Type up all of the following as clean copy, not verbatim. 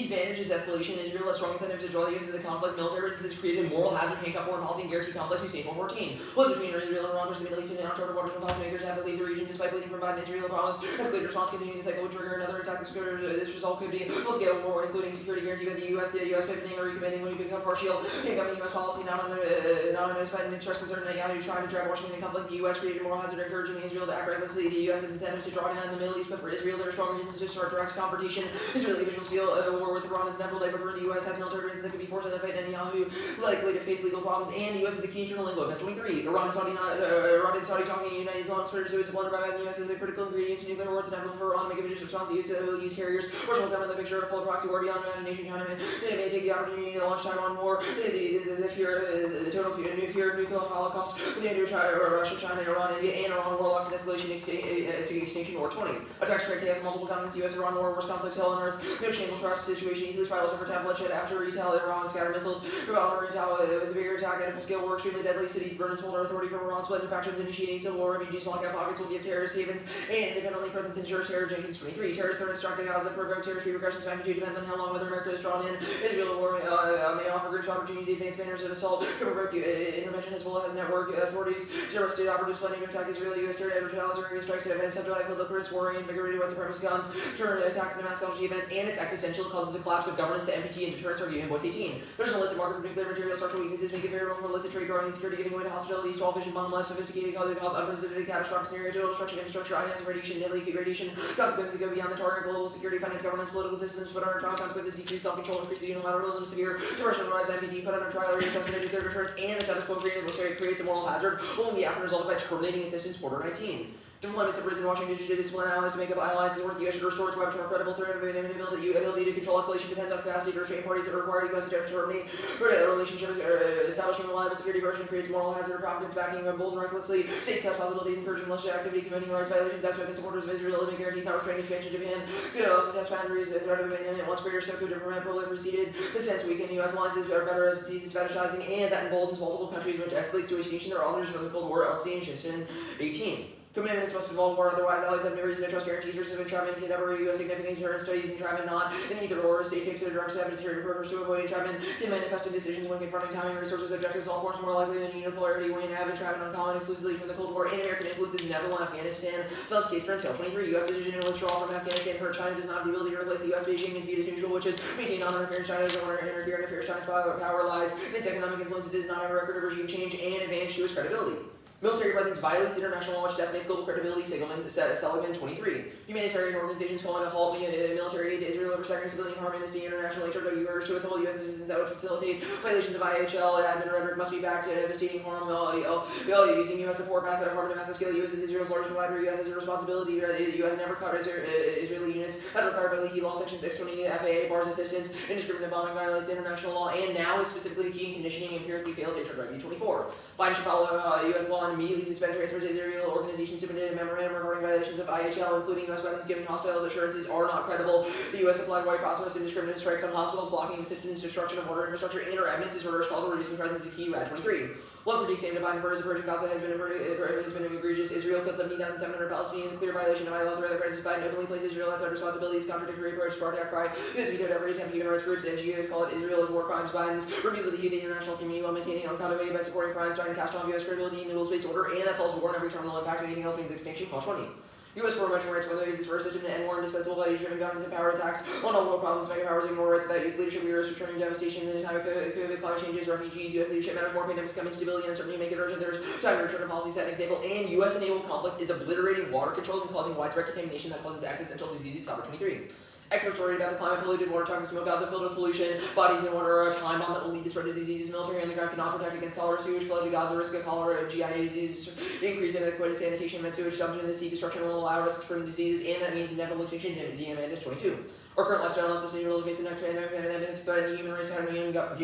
The advantage is escalation. Israel has strong incentive to draw the U.S. into the conflict. Military resistance has created moral hazard, handcuff foreign policy, and guarantee conflict. Hussein 414. Blows between Israel and Iran versus the Middle East and uncharted waters from policymakers have to leave the region despite bleeding from Biden. Israel promised escalated response continuing the cycle would trigger another attack. This result could be a full-scale war, including security guarantee by the U.S. The U.S. pivoting or recommitting when you become partial. Handcuffing U.S. policy not on notice Biden expressed concern that Yahoo trying to drag Washington in conflict. The U.S. created moral hazard, encouraging Israel to act recklessly. The U.S. has incentive to draw down in the Middle East, but for Israel there are strong reasons to start direct confrontation. Israeli officials feel a war with Iran is inevitable. They prefer the U.S. has military reasons that could be forced in the fight. Netanyahu likely to face legal problems, and the U.S. is the key internal link. That's 23. Iran and Saudi talking United Islam spreaders who is a blunder by the U.S. is a critical ingredient to nuclear war. It's inevitable for Iran to make a vicious response. The U.S. will use carriers or show them in the picture of a full proxy war beyond imagination. China may take the opportunity to launch Taiwan war. The total fear of nuclear holocaust. Russia, China, Iran, India, and Iran warlocks and escalation extinction war. 20. Attacks spread chaos on multiple continents. U.S. Iran war, worst conflict hell on earth. No shameful trust situation. Easily spirals over time bloodshed after retaliate. Iran scatter missiles. Iran retaliate with a bigger attack and a full-scale war. Extremely deadly cities burn and smolder. Authority from Iran split in factions initiating civil war. Refugees lock out pockets will give terrorist havens and independently presence ensures terror. Jenkins 23. Terrorists threat instructed Gaza provoke terrorist repercussions. Magnitude depends on how long whether America is drawn in. Israel war may offer groups opportunity to advance manners of assault. Could provoke intervention as well as network authorities. Terrorist state operatives planning to attack Israeli U.S. carried out retaliatory strikes at events centralized political critics war reinvigorated white supremacist guns. Turn attacks into mass casualty events and its existential causes a collapse of governance. The NPT and deterrence argument. Voice 18. There's an illicit market for nuclear material. Structural weaknesses make it variable for illicit trade, growing insecurity, giving way to hostility, small vision, bomb, less sophisticated, cause unprecedented catastrophic scenario, total destruction, infrastructure, ionizing radiation, deadly radiation, consequences go beyond the target, global security, finance, governance, political systems, put under trial, consequences, decrease self-control, increase unilateralism, severe diversion, rise NPT, put under trial, reassessment, nuclear deterrence, and the status quo creates a moral hazard, only be often resulted by terminating assistance. Border 19. Deployments of prison Washington to discipline allies to make up alliances work. The U.S. should restore its weapons to a credible threat of ability to control escalation depends on capacity to restrain parties that require the U.S. to terminate relationships. Establishing reliable security version creates moral hazard of competence, backing bold and recklessly. States have possibilities, encouraging militia activity, committing rights violations. That's weapon supporters of Israel living guarantees not restraining expansion to Japan. Could also test boundaries. Threat of abandonment once greater, so could prevent proliferation. The sense weaken U.S. alliances are better as diseases fetishizing, and that emboldens multiple countries which escalates to a situation their authors from the Cold War. LC and 18. Commitments must involve war, otherwise allies have no reason to trust guarantees, risks of entrapment, can never U.S. significant deterrent studies, entrapment not, in either or, a state takes a direct step to deteriorate programs to avoid entrapment, can manifest in decisions when confronting timing, resources, objectives, all forms more likely than unipolarity, when have entrapment uncommon exclusively from the Cold War, and American influence is inevitable in Afghanistan. Phillips case for scale 23, U.S. decision to withdraw from Afghanistan hurt China does not have the ability to replace the U.S. Beijing is viewed as neutral, which is maintain non-interference. China doesn't want to interfere in affairs. China's power lies in its economic influence. It does not have a record of regime change and advantage to its credibility. Military presence violates international law, which decimates global credibility. Seligman 23. Humanitarian organizations calling a halt military aid to Israel over staggering civilian harm. Amnesty International HRW urged to withhold U.S. assistance that would facilitate violations of IHL. Admin rhetoric must be backed to devastating harm. Using U.S. support harm at a massive scale. U.S. is Israel's largest provider. U.S. has a responsibility. The U.S. never cut Israeli units as required by Leahy Law Section 620. FAA bars assistance. Indiscriminate bombing violates international law, and now is specifically key in conditioning empirically fails. HRW 24. Biden should follow U.S. law and immediately suspend transfer to Israel. Organizations submitted a memorandum regarding violations of IHL, including U.S. weapons giving hostiles assurances are not credible. The U.S. supplied white phosphorus indiscriminate strikes on hospitals, blocking assistance, destruction of water infrastructure, and or evidence disorders, causal reducing presence is key. Rad 23. One predicts aim to Biden versus Persian Gaza has been egregious. Israel killed 17,700 Palestinians. Clear violation of ILO threat. President Biden openly places Israel outside responsibilities. Contradictory approach. Spartak cry. He has vetoed every attempt. Human rights groups, NGOs call it Israel as war crimes. Biden's refusal to heed the international community while maintaining uncontroverted by supporting crimes, trying to cast off U.S. credibility in the rules-based order, and that's also war in every terminal impact. Anything else means extinction. Call 20. U.S. promoting rights for the basis for a system to end war indispensable values-driven governance and power attacks on all world problems. Mega powers ignore rights without U.S. leadership. We risk returning devastation in the time of COVID, climate changes, refugees. U.S. leadership matters more. Pandemics come, instability and uncertainty make it urgent. There's time to return to policy, set an example. And U.S.-enabled conflict is obliterating water controls and causing widespread contamination that causes accidental diseases. Stopper 23. Experts worried about the climate, polluted water, toxic smoke, Gaza filled with pollution, bodies in water are a time bomb that will lead to spread of diseases. Military on the ground cannot protect against cholera, sewage flow to Gaza, risk of cholera, GI diseases, increase in inadequate sanitation, and sewage dumped into the sea, destruction will allow risks from diseases, and that means inevitable extinction. DMN is 22. Our current lifestyle and sustainable to face the next pandemics threatening the human race. Human gut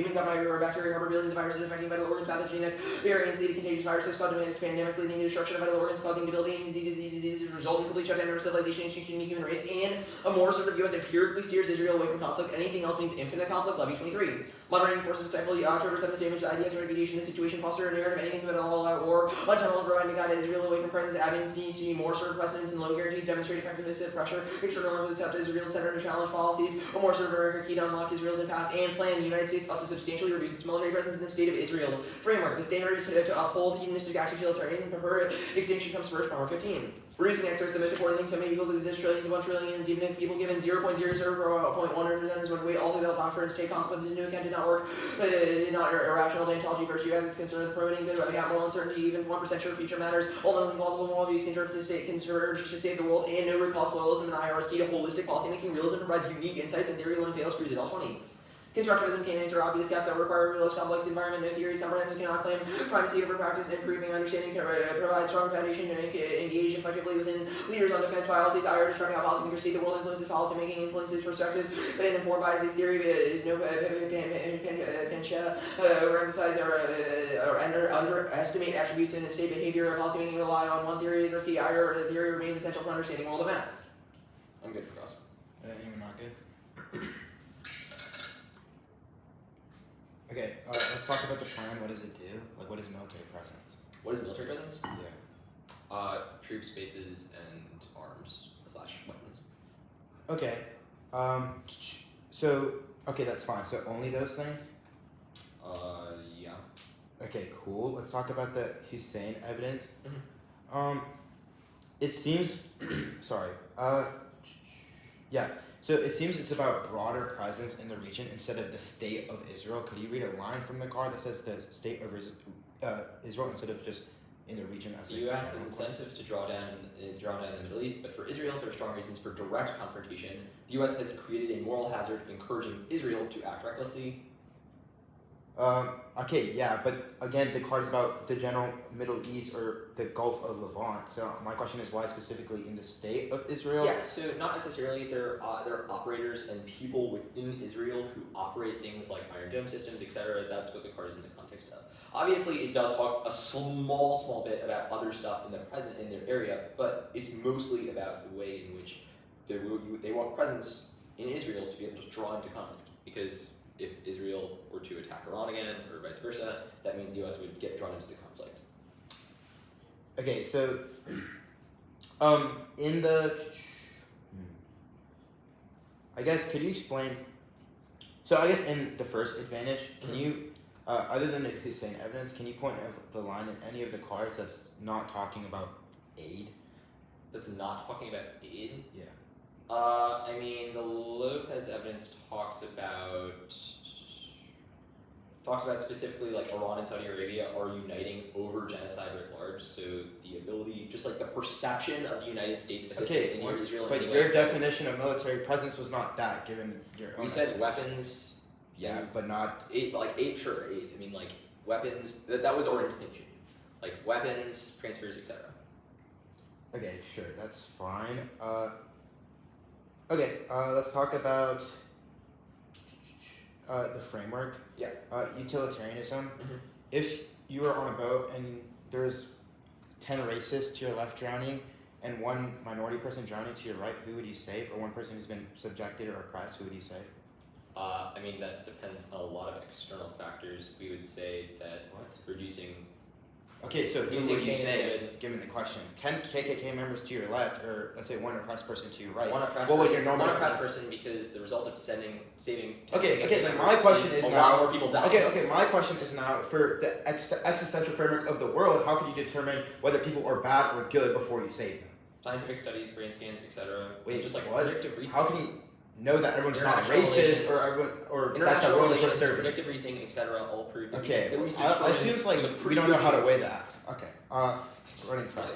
bacteria harbor billions of viruses affecting vital organs, pathogenic variants leading to contagious viruses, cause domestic pandemics leading to destruction of vital organs, causing debilitating diseases. These diseases result in complete shutdown of civilization, extinction of the human race, and a more assertive U.S. empirically steers Israel away from conflict. Anything else means infinite conflict. Levy 23. Moderating forces stifle the October 7th damage the IDF's reputation of the situation, foster a narrative anything but an all-out war. Untunnel of providing to guide Israel away from presence. Abstinence needs to be more assertive precedents and low guarantees demonstrate effectiveness of pressure. External influence up to Israel center to challenge challenge policies, or more sort of a key to unlock Israel's impasse and plan. The United States ought to substantially reduce its military presence in the state of Israel. Framework. The standard is to uphold hedonistic act utilitarianism and prefer extinction comes first. Framework 15. Reducing exerts the most important thing so many people to exist trillions upon trillions, even if people given 0.0001% as much weight, all the doctrines take consequences into account did not work, not irrational deontology virtue as is concerned with promoting good without moral uncertainty, even 1% sure future matters, all knowingly plausible moral views converge to save the world, and no root cause pluralism and IRS key to holistic policymaking. Realism provides unique insights and theory alone fails, proves it all 20. Constructivism can answer obvious gaps that require a realist complex environment. No theories comprehensive cannot claim primacy over practice. Improving understanding can provide strong foundation to engage effectively within leaders on defense policies. IR describe how policymakers see the world, influences policymaking, influences perspectives, and informed biases. Theory is no pencha overemphasize or underestimate attributes in state behavior of policymaking. Rely on one theory is risky. IR the theory remains essential for understanding world events. I'm good for us. You're not good. Okay, let's talk about the plan. What does it do? Like, what is military presence? What is military presence? Yeah. Troops, bases, and arms / weapons. Okay. So, okay, that's fine. So only those things? Yeah. Okay, cool. Let's talk about the Hussein evidence. Mm-hmm. It seems, sorry. Yeah. So it seems it's about broader presence in the region instead of the state of Israel. Could you read a line from the card that says the state of Israel instead of just in the region? As the U.S. has incentives to draw down in the Middle East, but for Israel, there are strong reasons for direct confrontation. The U.S. has created a moral hazard, encouraging Israel to act recklessly. Okay, yeah, but again, the card is about the general Middle East or the Gulf of Levant. So my question is, why specifically in the state of Israel? Yeah, so not necessarily. There are operators and people within Israel who operate things like Iron Dome systems, etc. That's what the card is in the context of. Obviously, it does talk a small bit about other stuff in their area, but it's mostly about the way in which they want presence in Israel to be able to draw into conflict, because if Israel were to attack Iran again, or vice versa, that means the U.S. would get drawn into the conflict. Okay, so, in the, I guess, could you explain, so I guess in the first advantage, can you, other than the Hussein evidence, can you point out the line in any of the cards that's not talking about aid? That's not talking about aid? Yeah. I mean, the Lopez evidence talks about specifically like Iran and Saudi Arabia are uniting over genocide writ large. So the ability, just like the perception of the United States assisting in Israel. But your definition of military presence was not that, given your own. We said weapons. Yeah, but not aid. Sure, aid. I mean, like weapons. That was our intention. Like weapons, transfers, etc. Okay, sure, that's fine. Okay, let's talk about the framework. Yeah. Utilitarianism. Mm-hmm. If you were on a boat and there's 10 racists to your left drowning and one minority person drowning to your right, who would you save? Or one person who's been subjected or oppressed, who would you save? I mean, that depends on a lot of external factors. We would say that reducing... Okay, so who would you save, given the question? 10 KKK members to your left, or let's say one oppressed person to your right. What was your normal? One oppressed person, because the result of saving 10 Okay, then my question is a now... lot more people die. Okay, my question is now, for the existential framework of the world, how can you determine whether people are bad or good before you save them? Scientific studies, brain scans, etc. Wait, just like what? predictive reasoning. How can you know that everyone's not racist or that the world is worth serving? Predictive reasoning, etc. all prove. Okay, it seems like we don't know how to weigh that. Okay, running time.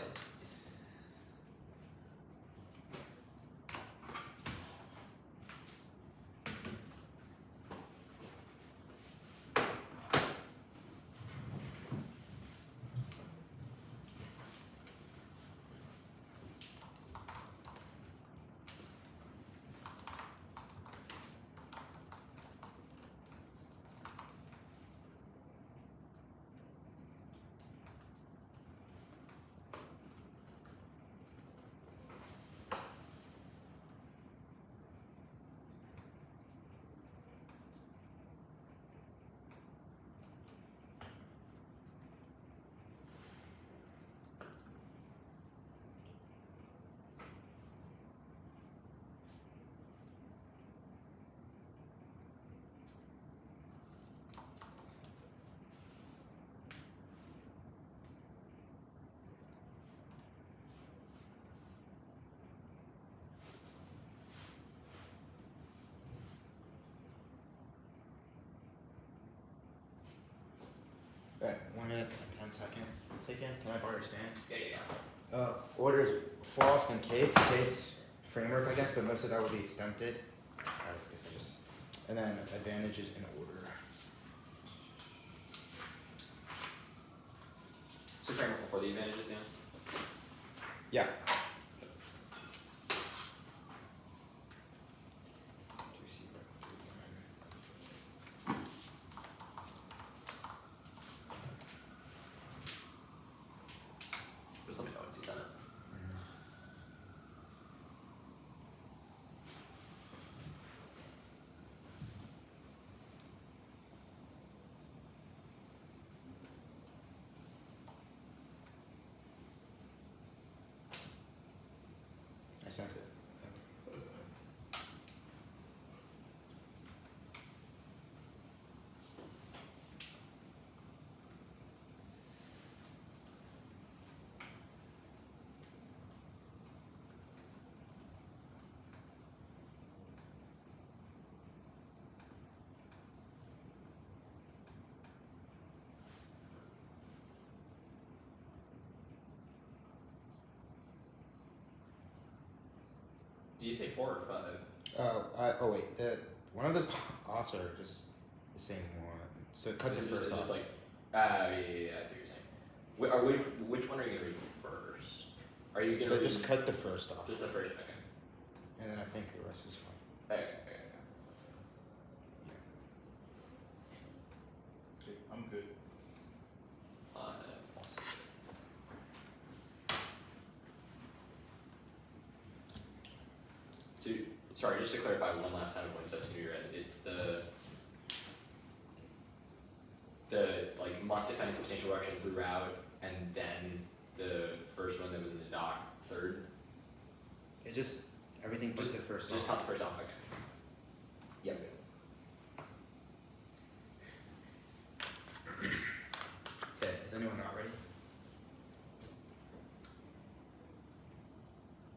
Alright, 1 minute and 10 seconds. Take in. Can I borrow your stand? Yeah. Orders for off in case framework, I guess, but most of that will be exempted. And then advantages in order. So framework before the advantages, Yeah. Just let me know once you've done it. I sent it. Did you say 4 or 5? Oh wait, one of those offs are just the same one. So cut the first off. Just like, I see what you're saying. Which one are you gonna read first? Are you gonna Just cut the first off. Just the first, okay. And then I think the rest is fine. Okay. Okay, I'm good. Sorry, just to clarify one last time when Steps New Year End, it's the like must defend a substantial direction throughout, and then the first one that was in the doc third. It just everything just the first Just off. cut the first off, okay. Yep. Okay, is anyone not ready?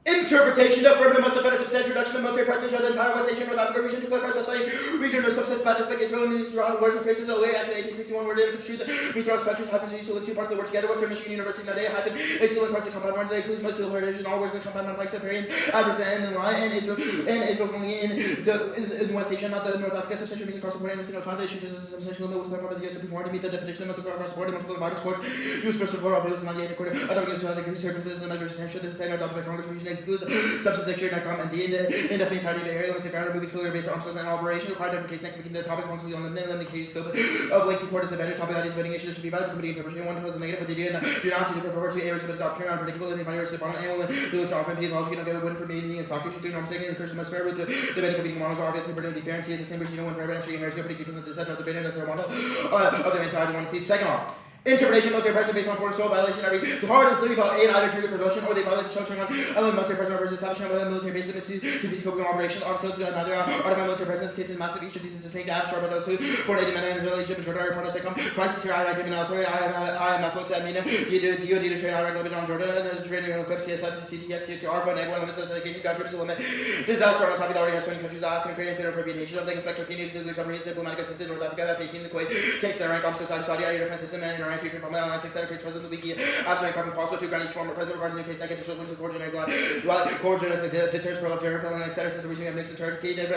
Interpretation of affirmative must defend a substantial reduction of military presence throughout the entire West Asian North Africa region to clarify specifying region or subsets by the spec Israel and Israel words and phrases away after 1861 were able to construe the Mithras countries hyphen used to link two parts of the word together. Western Michigan University Nadea hyphen Israel parts of the compound word they includes most of the word in all words in the compound non except period adverse and then line and Israel's only in West Asia, not the North Africa substantial reason across the board and the foundation to the substantial limit was clarified by the US Supreme Court to meet the definition that must occur across the board in multiple environments courts used for support of those 98 according adopting circumstances and measures should this standard adopted by Congress region excludes substance dictionary.com and the indefinite entirety of area limits of ground removing auxiliary based arms and operation required different case next making the topic conclusion on the limited case scope of links support disadvantage topic ideas voting issues should be valid committee interpretation one tells the negative but they do not to prefer to areas of its opportunity unpredictability and binary bottom and women who looks often pays logic and go win for meeting a stock issue through norms taking the curse most fair with the debating competing models are obviously burden different the same reason one for every entry and here's pretty different the set of the debate as their model of the entirety one seat second off. Interpretation most oppressive based on foreign soil violation. The hard is literally about 8 either trigger production or they violate the structuring on element military presence versus establishment of a military base to be scoping operation. Officers to another artificial military presence cases massive. Each of these is distinct as sharp those two. For 80 men and Egypt and Jordan partner second crisis here. I given elsewhere. I am affluence at Mina. DOD to train Iraq Lebanon on Jordan and training on equip CSF CTF CXR for enable limits dedication got grips limit. Disaster on topic that already has 20 countries. African Korean federal appropriation of the inspector Kenyans nuclear submarines diplomatic assistance North Africa F-18 Kuwait takes their rank officer Saudi Arabia defense system and Iran future Palmetto that creates President Wiki, absolutely carbon possible to grant each former president requires a new case that additional links with coordinated deterrence for left airplane, etc. Since the reason we have Nixon Turkey, then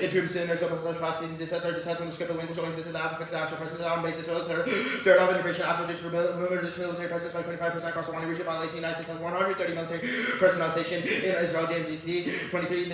introduced in their capacity dissets are dissets on the script of language showing existence of affix actual presence on basis of third of integration, absolute remember this military presence by 25% across the one region violation. United States has 130 military personnel stationed in Israel, DMDC. 23,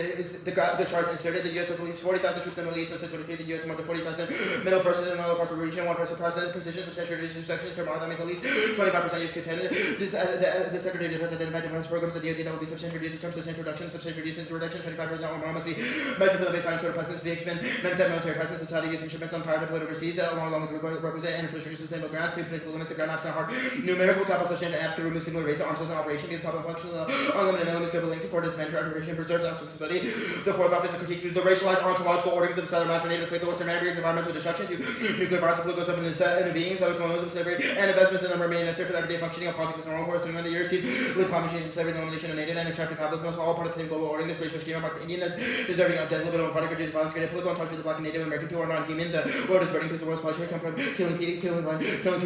the charge inserted. The U.S. has at least 40,000 troops in the Middle East, and since 23, the U.S. more than 40,000 middle personnel across the region. One person position substantial reductions that means at least 25% use contended. The Secretary of Defense identified defense programs at DoD that will be substantially reduced in terms of substantial reduction. Substantial reduction, 25% or more must be measured for the baseline total presence. Being given 97 military presence and total using shipments on prior deployed overseas, along with the requisite and infrastructure sustainable grants, to predictable limits of ground absent hard numerical capital substantial apps to remove single race arms as an operation, be the top of functional unlimited millimeters scope link to coordinates management operation, preserves accessibility. The fourth office is critique through the racialized ontological organs of the Southern Master Native slave the Western man brings environmental destruction to nuclear violence, political stuff in the beings, other colonialism, delivery, and investments in them remain necessary for the everyday functioning of politics and normal course. 21 the years seen with climate change and severe elimination of native and attractive capitalism, all part of the same global ordering. This racial scheme of Indian is deserving of death, little product reduced violence, created political and touch with the black and native American people are not human. The world is burning because the world's pleasure come from killing people.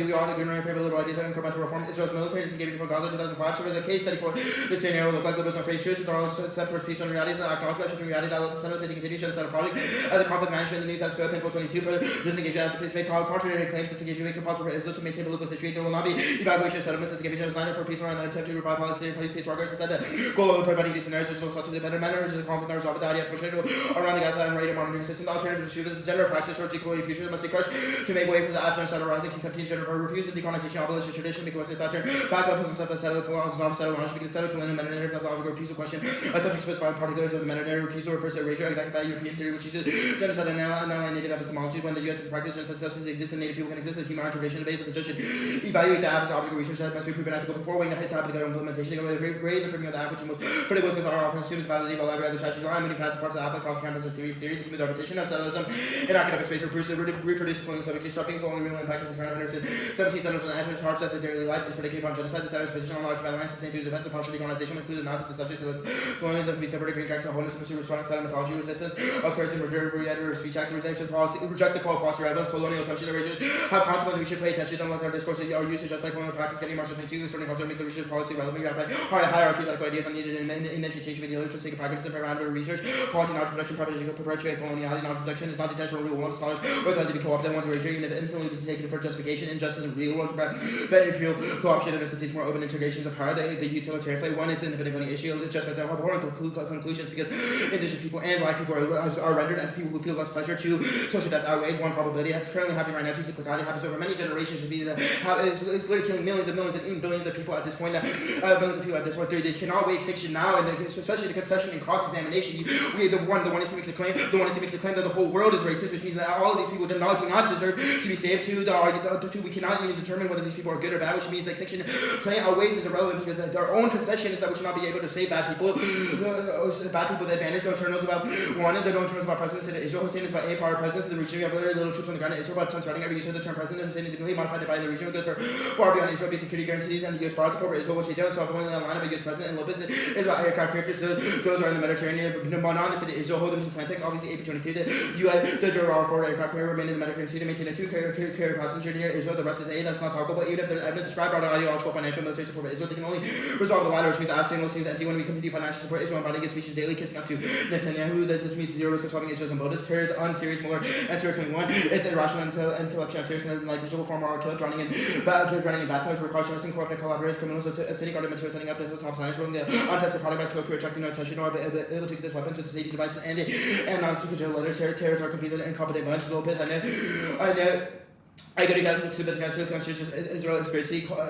We all ignorant favor liberal ideas and incremental reform. Israel's military disengagement from Gaza 2005 serves as a case study for this scenario. Look like liberals face truth, but also step towards peace when reality is an acknowledgement of reality that allows the Senate to continue to set a project as a conflict management. The news has failed. Pinful 22 per disengagement advocates made contrary claims. Disengagement makes it possible for Israel to maintain political situation. There will not be evaluation of settlements. Disengagement is neither for peace nor an attempt to revive Palestinian peace workers. Instead, the goal of preventing these scenarios is also to the better manner the conflict not resolved. The idea of pushing around the Gaza and ready to monitoring system. The alternative to this general practice or equality future must be crushed to make way for the Afghan settle rising. King 17 general refused the decolonization abolition tradition because Western thought back up and stuff as settled colonies not settled knowledge because settled colonial Mediterranean of the refusal question. A subject specified particulars of the Mediterranean refusal refers to erasure exacted by European theory which uses genocide and non native epistemology. When the U.S. is practiced and such substances exist and native people can exist as human interpretation based that the judge should evaluate the average object of research that must be proven ethical before weighing the heights of the implementation. They go with the framing of the average and most critical systems are often assumed validity while every other strategy line when you pass the parts of the alpha across campus and theory, the smooth repetition of settlerism in academic space reproduce colonial subject disrupting its only real impact of the surrounding 117 settlers and actually charged that their daily life is predicated upon genocide. The settlers' position on the occupied land sustained through defense of partial decolonization includes the analysis of the subjects of colonialism can be separated great acts and wholeness and pursue strong settlement mythology resistance occurs in reiterative speech acts rejection policy reject the call of foster relevance colonial assumption erasures have consequences we should pay attention to unless our discourse are used to justify colonial practice getting Marshall 22 starting also make the research policy relevant. We have hierarchies like ideas unneeded in education with the for the sake of pragmatism parameter research policy knowledge production perpetuate coloniality knowledge production is not intentional rule one scholars or glad to be co-opted ones who are even if instantly be taken for justification injustice and real ones that imperial co-option of institutes more open integrations of power the utilitarian play one it's an independent issue it justifies abhorrent conclusions because indigenous people and black people are rendered as people who feel less pleasure to social death outweighs one probability that's currently happening right now two cyclicality happens over many generations to be that it's literally killing millions and even billions of people at this point billions of people at this point they cannot weigh extinction now and especially the concession and cross-examination the one who makes a claim that the whole world is racist which means that all of these people do not deserve to be saved we cannot even determine whether these people are good or bad which means that extinction claim outweighs is irrelevant because their own concession is that we should not be able to save bad people the advantage don't turn us about one and they don't turn us about presidents in Israel Hussein is about a power presidents in the region we have very little troops on the ground in Israel but starting every use of the term president Hussein is equally modified by the region because for far beyond Israel basic security guarantees and the U.S. powers over Israel which they don't so if only the line of a U.S. president and Lopez is about aircraft characters those are in the Mediterranean non the city Israel hold them in context obviously A-22 the U.S. the Gerard Ford aircraft carrier remain in the Mediterranean Sea to maintain a two-carrier passenger near Israel the rest is A that's not talkable but even if they're evidence described by ideological financial military support for Israel they can only resolve the latter which means as single seems empty when we continue financial support Israel and binding its speeches daily kissing up to Netanyahu that this means zero risk of solving Israel's motives terrors unserious Mueller and 21 it's irrational intellectual serious and negligible form are killed drowning in bathtubs where cautious and corrupt collaborators criminals obtaining guarded material setting up the top science rolling the untested product by skill crew attracting no attention nor able to exist weapons with the safety devices and non-control letters terrorists are confused and incompetent bunch Lopez I know I go to Catholic Submit Israel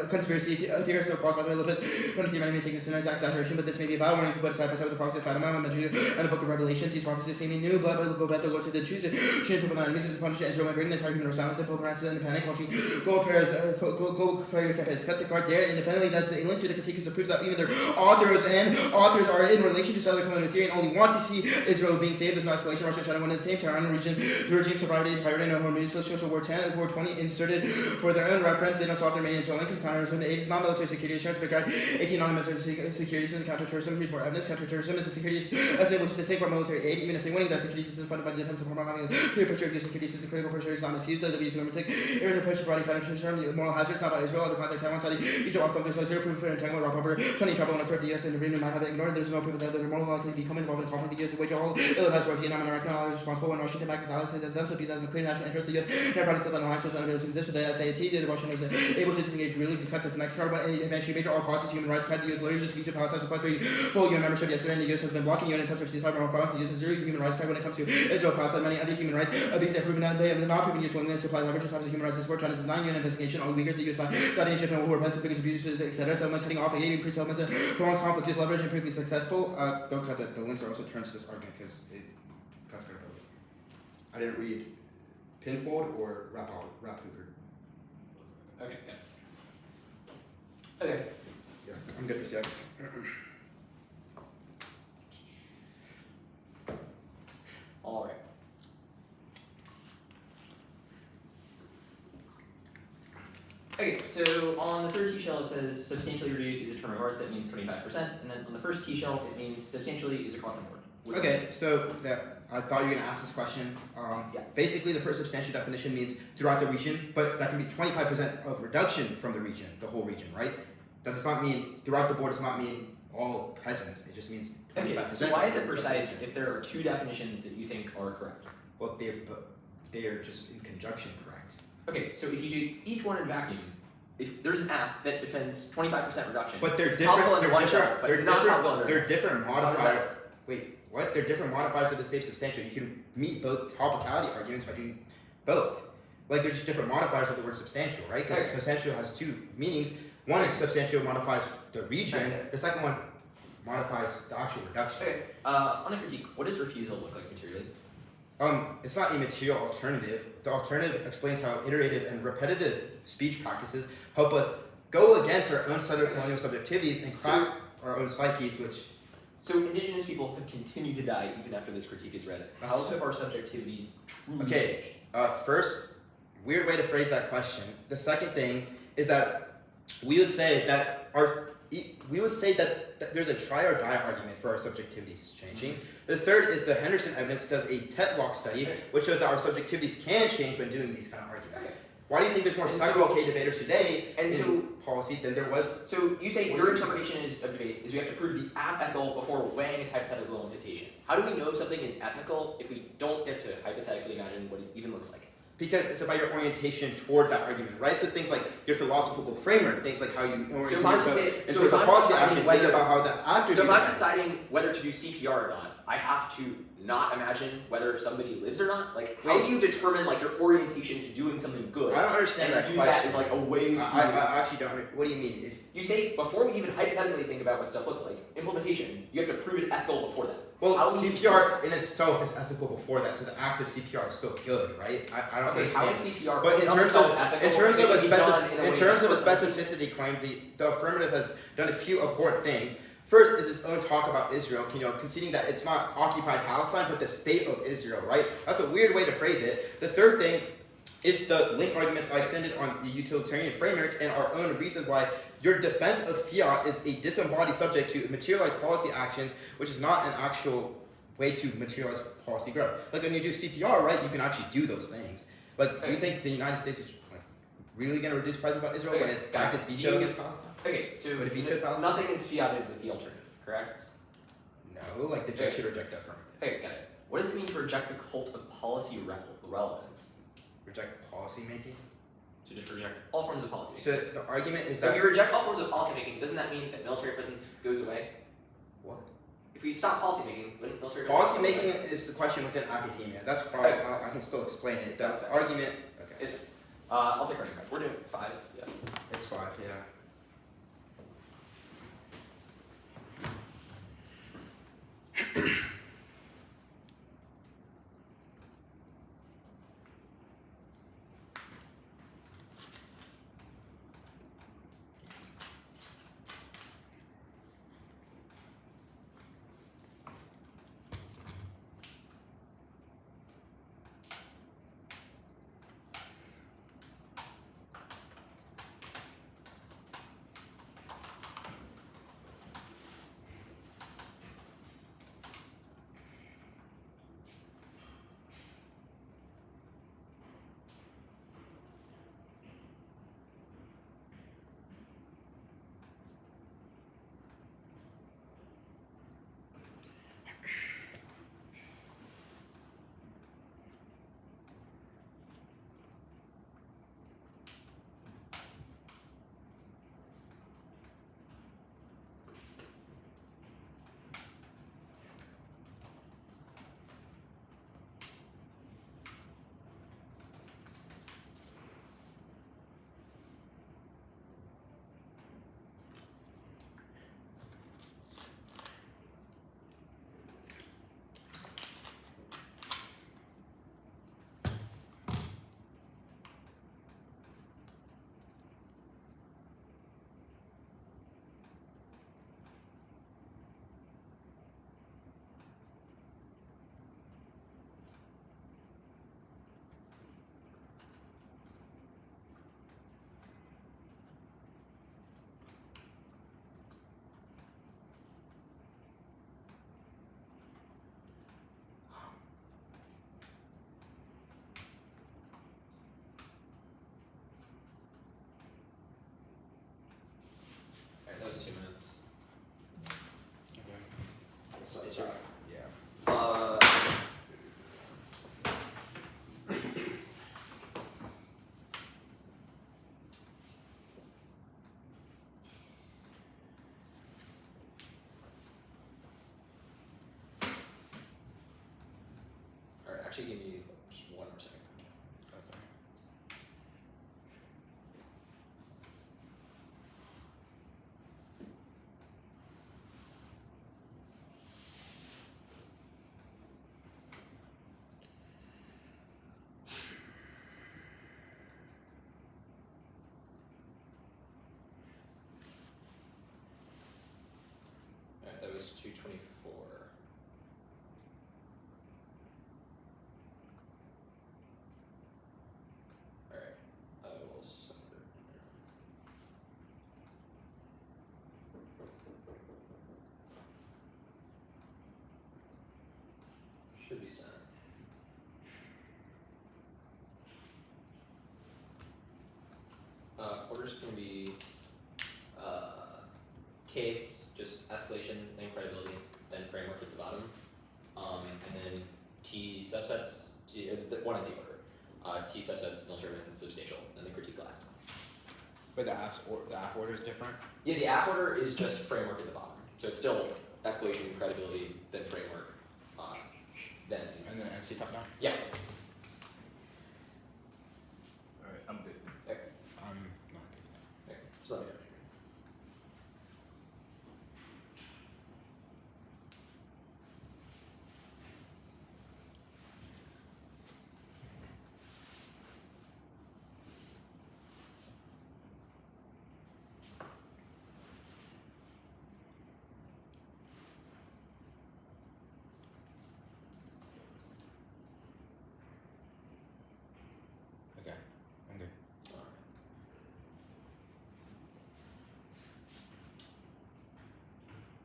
conspiracy theorists caused by the Lopez. One of the many think this is an exaggeration, but this may be a valid warning to put side by side with the prophecy of Fatima and the book of Revelation. These prophecies seem new, but go back the Lord to the choose people their enemies to punish Israel by bringing the entire human race with the Pope Francis and the panic watching go prayer your campaigns. Cut the card there independently. That's a link to the critiques that proves that even their authors are in relation to settler colonial theory and only want to see Israel being saved. There's no escalation. Russia and China went at the same time around the region. The regime survived days prior to no hormones. Social War 20 inserted for their own reference. They don't solve their main internal link. Counterterrorism. Aid is not military security assurance, but 18 non-military security system. Counterterrorism. Here's more evidence. Counterterrorism is a security system which is to save for military aid, even if they winning that security system funded by the defense of having a clear picture of your security system critical for sure Islam is used. The use of lunatic areas of push providing counterterrorism. The moral hazards not by Israel. Other class like Taiwan, Saudi, Egypt, off thumbs. Zero proof for entanglement, rock paper, 20 trouble on a curve. The U.S. intervened might have it ignored. There's no proof that they're more likely to become involved in conflict. The U.S. wage all ill-advised for Vietnam and Iraq are responsible when Washington back his allies as themselves as a clear national interest. The U.S. never probably still on the line, so it's unable to exist with the SAT. The Russian was able to disengage really to cut the next card, but eventually major all costs human rights. The U.S. lawyers just vetoed Palestine's request for full UN membership yesterday, and the U.S. has been blocking UN attempts for ceasefire from France. The U.S. has zero human rights credit when it comes to Israel, Palestine, many other human rights. Abuses have proven that they have not proven U.S. willingness to apply leverage in terms of human rights support. China's 9 UN investigation on Uyghurs, the U.S. by Saudi and Japan who were the biggest abusers, etc. Settlement cutting off aid pre-settlements and prolonged conflict is leverage and previously successful. Don't cut that. The links are also turned to this argument because it cuts credibility. I didn't read Pinfold or Rap Hooper. Okay, good. Okay. Yeah, I'm good for sex. Alright. Okay, so on the third T shell it says substantially reduced is a term of art that means 25%, and then on the first T shell it means substantially is across the board. Okay, so I thought you were going to ask this question. Yeah. Basically, the first substantial definition means throughout the region, but that can be 25% of reduction from the region, the whole region, right? That does not mean, throughout the board does not mean all presence. It just means 25%. Okay, so why is it precise if there are two definitions that you think are correct? Well, they are just in conjunction correct. Okay, so if you do each one in vacuum, if there's an app that defends 25% reduction, But they're it's different. topical in They're one different. shell, but They're not different. topical in They're different How does modifiers. that- Wait, what? They're different modifiers of the same substantial. You can meet both topicality arguments by doing both. Like they're just different modifiers of the word substantial, right? Because Okay. substantial has two meanings. One is substantial modifies the region. Okay. The second one modifies the actual reduction. Okay, on a critique, what does refusal look like materially? It's not a material alternative. The alternative explains how iterative and repetitive speech practices help us go against our own colonial subjectivities and crack our own psyches, which. So indigenous people have continued to die even after this critique is read. How That's- have our subjectivities truly Okay. changed? First, weird way to phrase that question. The second thing is that we would say that there's a try or die argument for our subjectivities changing. The third is the Henderson evidence does a TOC study which shows that our subjectivities can change when doing these kind of arguments. Okay. Why do you think there's more And setcol debaters today and in so- policy than there was? So you say your interpretation of debate is we have to prove the app ethical before weighing its hypothetical implication. How do we know something is ethical if we don't get to hypothetically imagine what it even looks like? Because it's about your orientation toward that argument, right? So things like your philosophical framework, things like how you orient So if I'm yourself to say- into so if the I'm policy deciding action, whether- think about how the actor So if do I'm that. deciding whether to do CPR or not, I have to not imagine whether somebody lives or not? Like, how do you determine like your orientation to doing something good? I don't understand and that use question. that as like a way to I actually don't. What do you mean? If You say before we even hypothetically think about what stuff looks like, implementation, you have to prove it ethical before that. well, How do you- CPR in itself is ethical before that, so the act of CPR is still good, right? I don't Okay, how understand. is CPR But in of terms itself of ethical in terms if of it a can be done in a way that's personal? specificity claim, the affirmative has done a few important things. First is its own talk about Israel, conceding that it's not occupied Palestine, but the state of Israel, right? That's a weird way to phrase it. The third thing is the link arguments I extended on the utilitarian framework and our own reasons why your defense of fiat is a disembodied subject to materialized policy actions, which is not an actual way to materialize policy growth. Like when you do CPR, right, you can actually do those things. Like, do you think the United States is like really going to reduce presence about Israel when it backed its veto against Palestine? Okay, so Would it veto Palestine? nothing is fiated with the alternative, correct? No, like the judge should reject that affirmative. Okay, got it. What does it mean to reject the cult of policy relevance? Reject policy making. To just reject all forms of policy So making. the argument is So if that you reject all forms of policy making, doesn't that mean that military presence goes away? what? If we stop policy making, wouldn't military Policy presence go making away? is the question within academia. That's cross. I can still explain it. That's That's argument. Okay, Is it? I'll take running back. We're doing 5. Yeah. it's 5. Yeah. Sorry. Yeah. Alright, actually give me just one more second. Okay. Alright, that was 224. Alright, I will send it. Should be sent. Orders can be case, just escalation and credibility, then framework at the bottom, and then T subsets, one in T order. T subsets, military resistance, substantial, and the critique class. But the app order is different. Yeah, the app order is just framework at the bottom, so it's still escalation, credibility, then framework, then. And then NC top down. Yeah. Alright, I'm good. Okay. I'm not good. Okay. Just let me know. Okay, I'm good. Alright.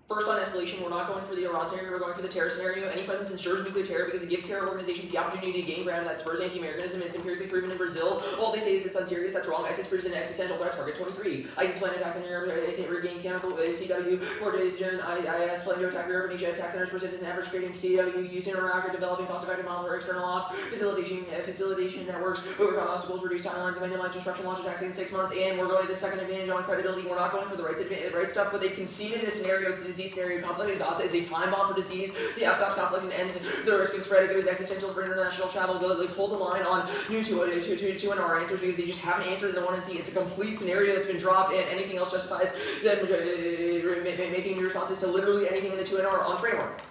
First on escalation, we're not going for the Iran scenario, we're going for the terror scenario. Any presence ensures nuclear terror because it gives terror organizations the opportunity to gain ground that spurs anti-Americanism. It's empirically proven in Brazil. All they say is it's unserious, that's wrong. ISIS proves an existential threat, target 23. ISIS plan attacks in Europe, they regain chemical, CW, coordination, IS plan to attack Europe and Asia, attack centers, persistence, average creating CW, used in Iraq, or developing cost-effective model for external ops, facilitation networks, overcome obstacles, reduce timelines, minimize disruption, launch attacks in 6 months, and we're going to the second advantage on credibility. We're not going for the right stuff, but they've conceded a scenario, it's the disease scenario. Conflict in Gaza is a time bomb for disease. The stops conflict and ends the risk of spread. It is existential for international travel. They hold the line on two and our answers because they just haven't answered in the 1 and C. It's a complete scenario that's been dropped, and anything else justifies them making responses to literally anything in the 2 and R on framework.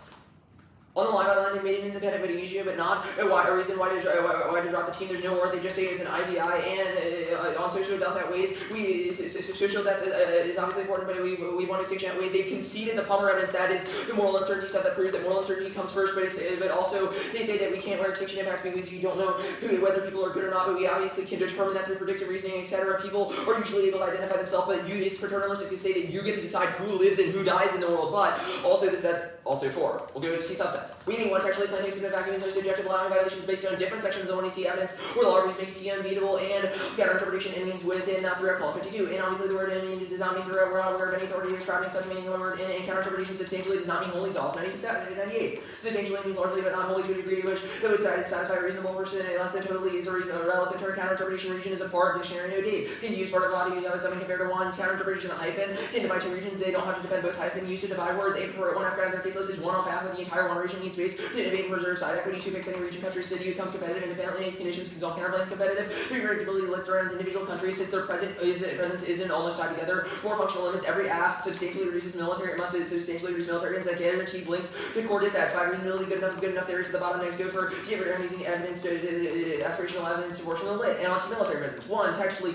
On the line by line, they made an independent but issue, but not a reason why to drop the team. There's no word. They just say it's an IVI, and on social death at ways, social death is obviously important, but we want extinction at ways. They've conceded the Palmer evidence. That is the moral uncertainty stuff that proves that moral uncertainty comes first, but also they say that we can't wear extinction impacts because you don't know whether people are good or not, but we obviously can determine that through predictive reasoning, etc. People are usually able to identify themselves, but it's paternalistic to say that you get to decide who lives and who dies in the world, but also that's also 4. We'll go to C subsets. We need one textually plain text in vacuum is most objective, allowing violations based on different sections of 1AC evidence, where the law makes T unbeatable, and counter-interpretation and means within that throughout Call 52. And obviously the word enemy does not mean throughout. We're not aware of any authority describing such meaning. The word and counter-interpretation substantially does not mean wholly exhaust. 98. Substantially means largely but not wholly to a degree which would satisfy a reasonable person less than totally is a reason relative to our counter-interpretation region is a part, dictionary no date. Can use part of law to use something compared to one. Counter-interpretation the hyphen can divide 2 regions. They don't have to depend both hyphen used to divide words. A for one after their case list is one off half of the entire one region needs space to innovate and preserve side equity. 2 picks any region, country, city becomes competitive independently. Its conditions consult counterbalance competitive. 3 predictability limits around individual countries since their presence isn't almost tied together. 4 functional limits. Every act substantially reduces military. It must substantially reduce military and that guarantees links to core disats. 5 reasonability good enough is good enough. There is at the bottom. Next go for using evidence to aspirational evidence to force from the lit and anti-military presence. 1 textually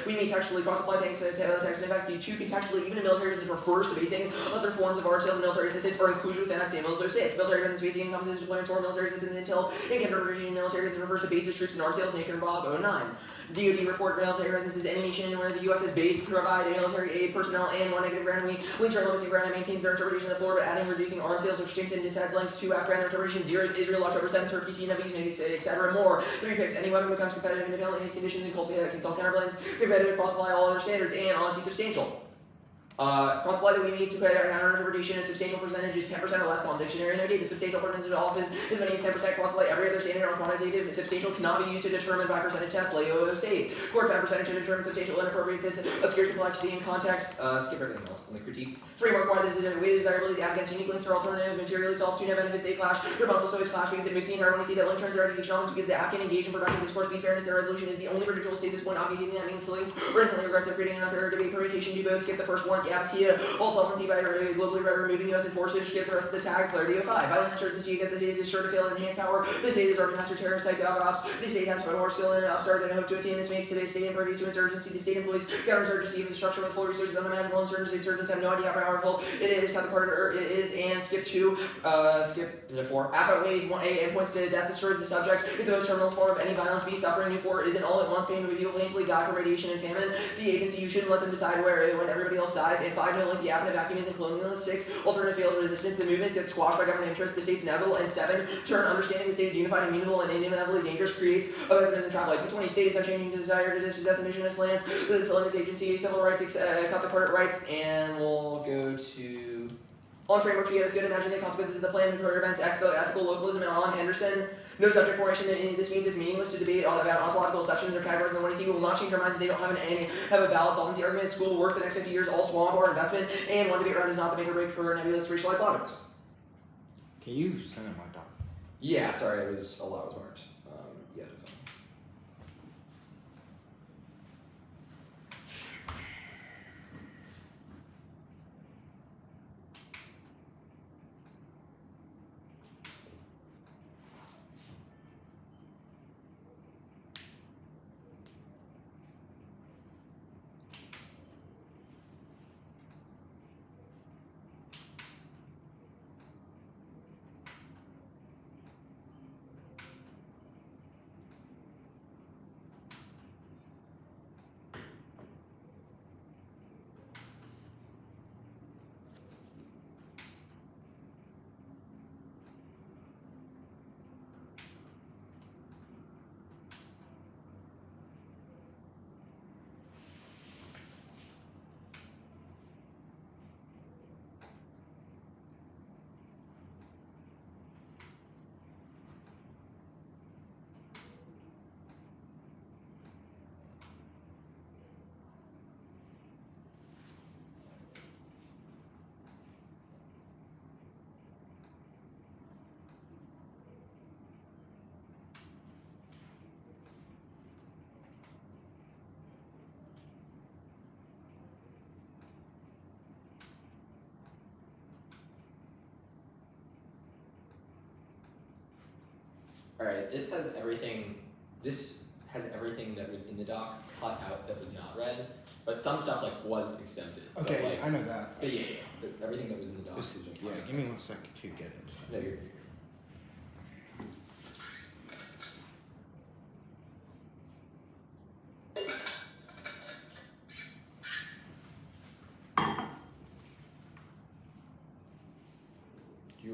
we may textually cross-apply things to text and vacuum. 2 contextually even a military presence refers to basing other forms of RTL and military assistance are included within that same LSO6. Military presence basing encompasses deployments for military assistance intel and counter-region military presence refers to bases, troops, and RTLs. Naked and Bob 09. DoD report military presence is any nation where the U.S. is based, provide military aid, personnel, and 1 negative ground week. Links are limits and ground and maintains their interpretation of the floor, but adding reducing arms sales which strengthen disadds links. 2 after ground interpretation. 0 is Israel, October 7th, Turkey, TNWs, etc. More. 3 picks. Any weapon becomes competitive independently in these conditions and consult counterbalance, competitive cross-apply all other standards, and honesty substantial. Cross-apply that we need to create our counter-interpretation. A substantial percentage is 10% or less called dictionary no data. Substantial percentage often as many as 10%. Cross-apply every other standard on quantitative. Substantial cannot be used to determine by percentage test. Leo state. Core fan percentage to determine substantial inappropriate sense. Obscure complexity and context. Skip everything else in the critique. Framework why this is a way desirability to add against unique links or alternative materially solves two net benefits. A clash. Your bundle so is clash because it makes the entire when we see that link turns their educational links because the app can engage in productive discourse. Be fairness. Their resolution is the only predictable status point obviating that means links or infinitely regressive creating an unfair debate permutation. Do both. Skip the first one. Gaps key. All solvency by globally removing US enforcers. Skip the rest of the tag. Clarity of 5. Violent uncertainty against the state is sure to fail and enhance power. The state is our master terror psych ops. The state has more skill and upstart than hope to attain. This makes today's state impervious to insurgency. The state employs counterinsurgency of destruction with full resources unimaginable. Insurgency insurgents have no idea how powerful it is. Cut the card it is and skip 2. Skip 4. After weighs 1A and points to death destroys the subject. Is the most terminal form of any violence. B. Suffering nuke war isn't all at once. Pain to people painfully die from radiation and famine. C. Agency you shouldn't let them decide where when everybody else dies. And 5. No link the app in a vacuum isn't colonialist. 6. Alternative fails resistance. The movement gets squashed by government interests. The state's inevitable. And 7. Turn understanding the state is unified, immutable, and inevitably dangerous creates a pessimism trap. Like 20 states unchanging desire to dispossess indigenous lands. The limits agency, civil rights, cut the court rights, and we'll go to on framework Fiat is good. Imagine the consequences of the plan and career events, ethical localism, and on Henderson. No subject formation. This means it's meaningless to debate about ontological exceptions or categories. And when you see, we will not change our minds if they don't have a valid solvency argument. School work the next 50 years, all swamp or investment. And one debate round is not the make or break for nebulous racialized logics. Can you send it my doc? Yeah, sorry, it was a lot was marked. Yeah. Alright, this has everything that was in the doc cut out that was not read, but some stuff like was exempted. Okay, but, like, I know that. But yeah, but everything that was in the doc is Yeah, give me 1 second to get it. No, you're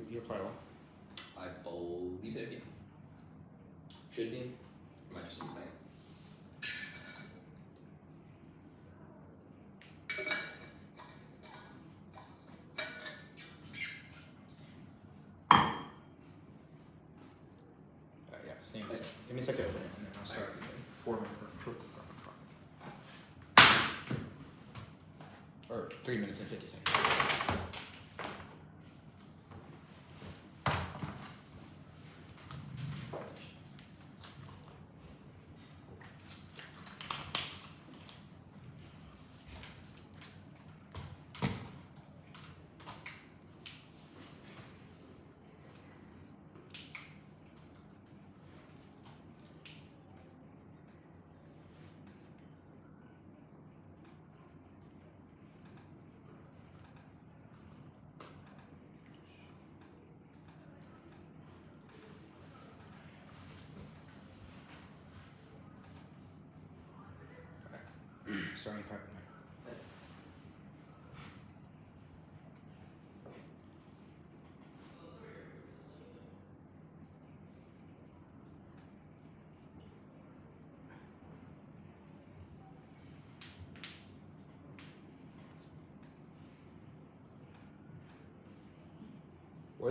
You applied all? I believe so, yeah. Should be. Might just be a second. Yeah, same. Give me a second to open it and then I'll start. 4 minutes and 50 seconds. Or 3 minutes and 50 seconds. Starting part.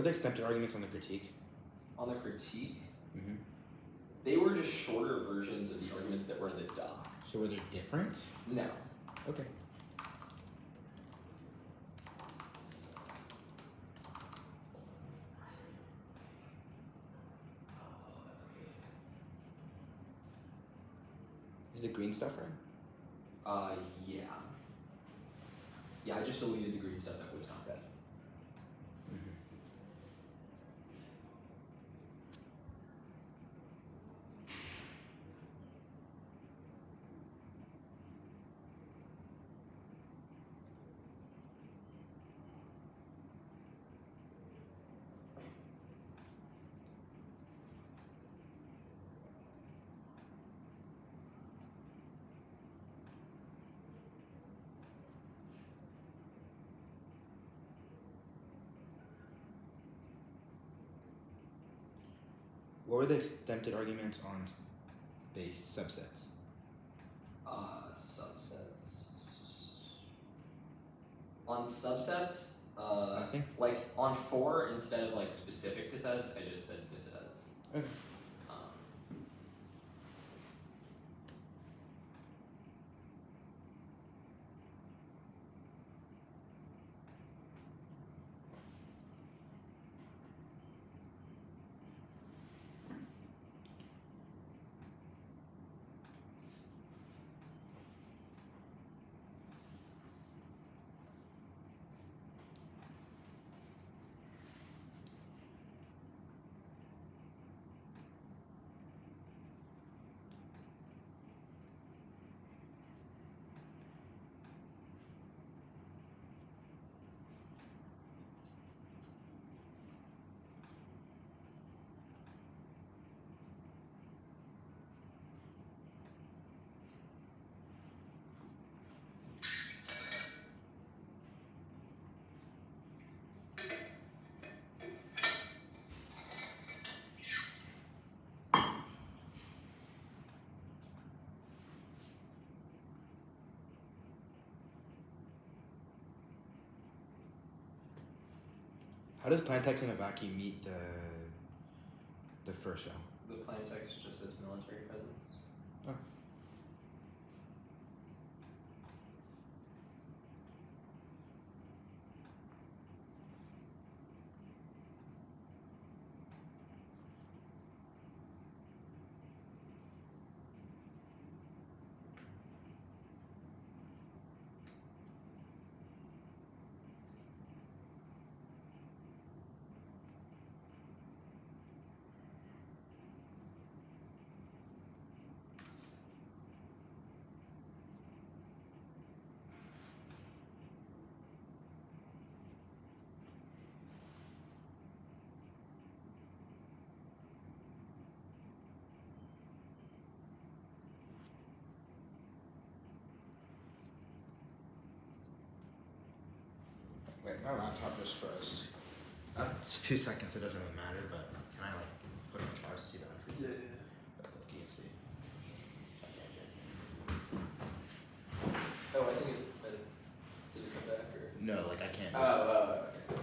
What are the extended arguments on the critique? On the critique, Mm-hmm. they were just shorter versions of the arguments that were in the doc. So were they different? No. Okay. Is the green stuff right? Yeah. Yeah, I just deleted the green stuff that was not good. Mm-hmm. What were the extended arguments on base subsets? Subsets. On subsets, Nothing? like on 4, instead of like specific desets, I just said desets. Okay. Um, How does plain text in a vacuum meet the first shell? the plain text just says military presence. Oh. Wait, my laptop just froze. It's 2 seconds, so it doesn't really matter, but can I like put it on charge to see that? Can you see? Oh, I think did it come back or? No, like I can't. Okay.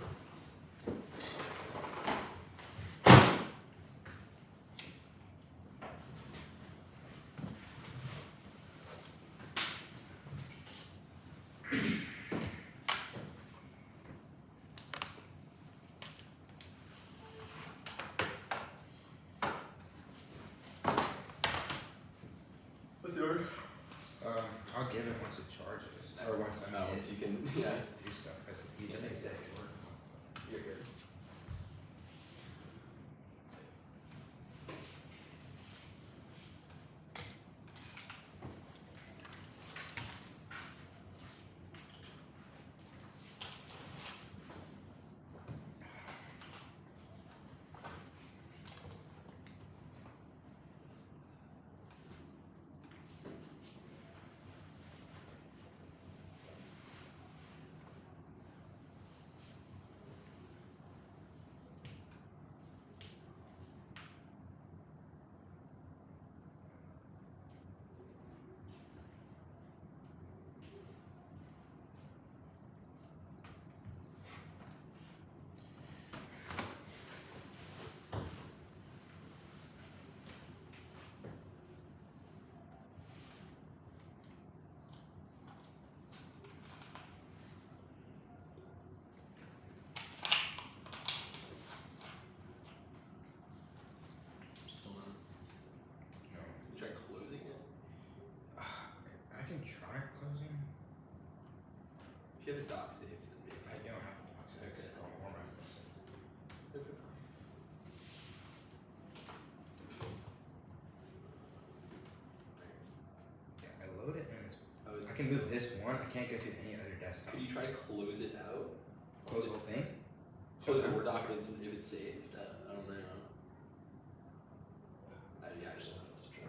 Isidore. I'll give it once it charges, or once I once you can, yeah. do stuff. Cause he Yeah, didn't exactly. you have a doc saved, then maybe. I don't have a box. Okay. Or my phone. Yeah, I load it and it's. Oh, is I it can move still- this one. I can't go to any other desktop. Could you try to close it out? Close the whole thing? Close the Okay. Word documents and if it's saved. I don't know. Yeah, I just don't know what to try.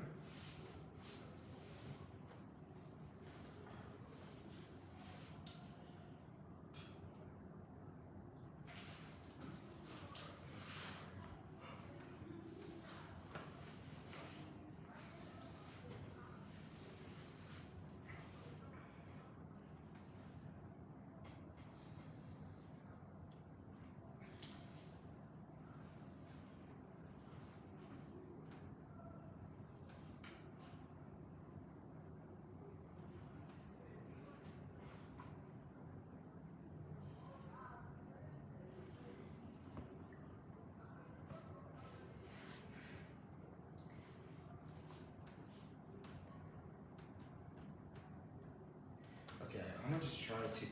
Okay, I'm gonna just try to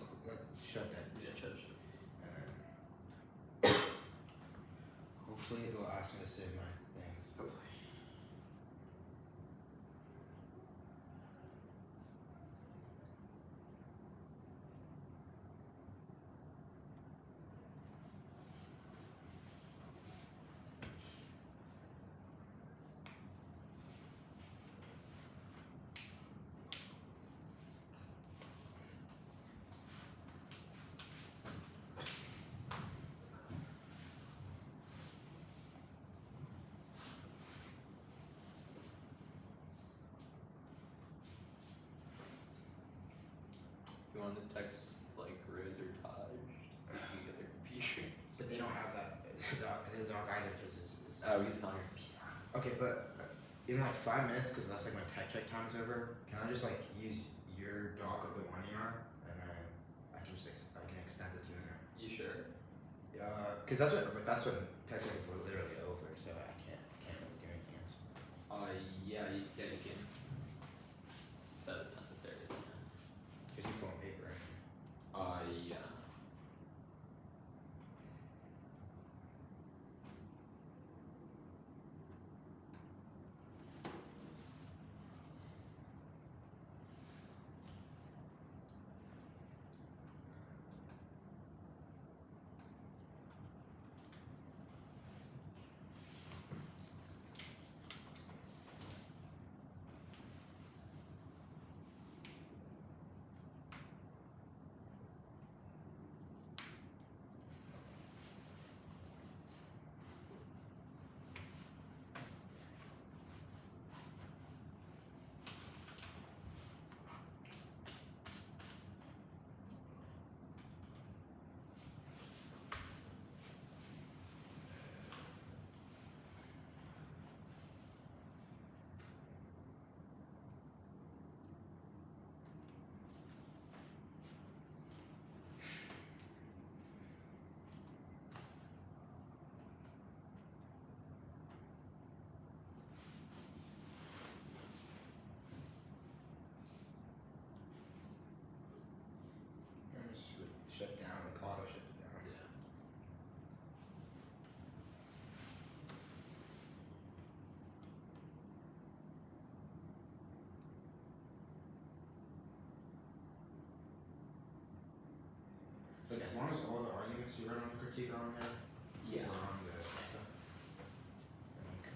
shut that. Yeah, try to And then hopefully it'll ask me to save my things. Oh. You want to text like Rose or Taj so you can get their computers? But they don't have that. The dog either because it's. Oh, he's on your computer. Okay, but in like 5 minutes, because that's like my tech check time is over. Can I just like use your dog of the 1 ER and then I can just I can extend it to an You sure? because that's when tech check is literally over, so I can't really do anything else. Yeah, you can. That is necessary. Yeah. Because you fill in paper. Yeah. I'm just shut down the auto shut it down. Yeah. Like as long as all the arguments you run on the critique are on there, Yeah. or on the stuff, then okay.